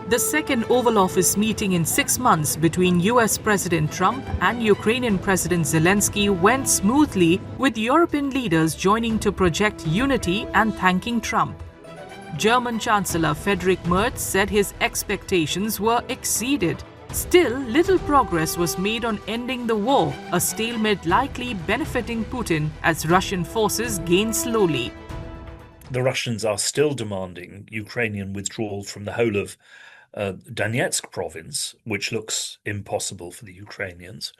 The second Oval Office meeting in 6 months between US President Trump and Ukrainian President Zelenskyy went smoothly, with European leaders joining to project unity and thanking Trump. German Chancellor Friedrich Merz said his expectations were exceeded. Still, little progress was made on ending the war, a stalemate likely benefiting Putin as Russian forces gain slowly. The Russians are still demanding Ukrainian withdrawal from the whole of Donetsk province, which looks impossible for the Ukrainians.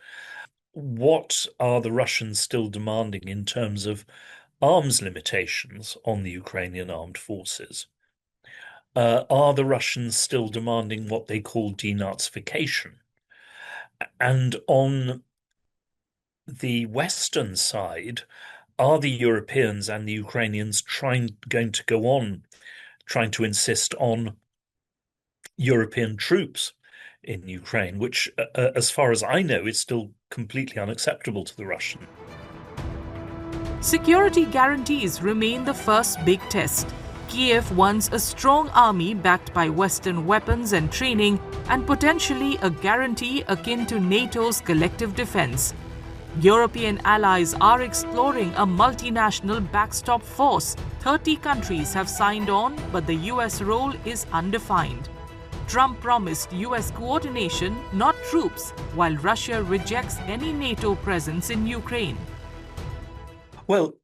What are the Russians still demanding in terms of arms limitations on the Ukrainian armed forces? Are the Russians still demanding what they call denazification? And on the Western side, are the Europeans and the Ukrainians going to go on trying to insist on European troops in Ukraine, which, as far as I know, is still completely unacceptable to the Russians? Security guarantees remain the first big test. Kiev wants a strong army backed by Western weapons and training, and potentially a guarantee akin to NATO's collective defense. European allies are exploring a multinational backstop force. 30 countries have signed on, but the US role is undefined. Trump promised US coordination, not troops, while Russia rejects any NATO presence in Ukraine. Well,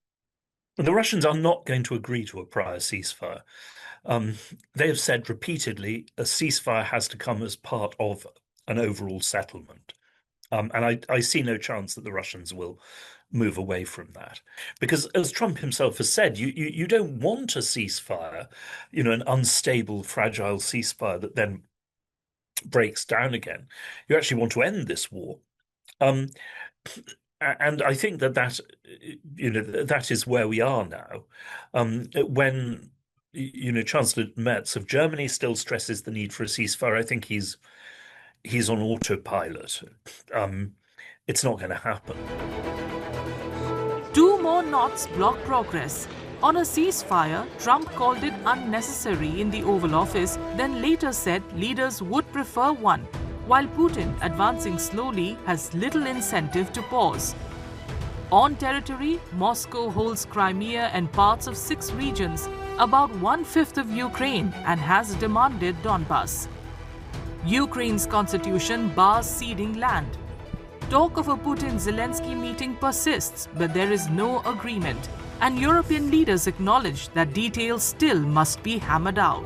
the Russians are not going to agree to a prior ceasefire. They have said repeatedly a ceasefire has to come as part of an overall settlement. And I see no chance that the Russians will move away from that. Because as Trump himself has said, you don't want a ceasefire, an unstable, fragile ceasefire that then breaks down again. You actually want to end this war. And I think that is where we are now. When Chancellor Merz of Germany still stresses the need for a ceasefire, I think he's on autopilot. It's not going to happen. 2 more knots block progress. On a ceasefire, Trump called it unnecessary in the Oval Office, then later said leaders would prefer one, while Putin, advancing slowly, has little incentive to pause. On territory, Moscow holds Crimea and parts of 6 regions, about 1/5 of Ukraine, and has demanded Donbas. Ukraine's constitution bars ceding land. Talk of a Putin-Zelenskyy meeting persists, but there is no agreement, and European leaders acknowledge that details still must be hammered out.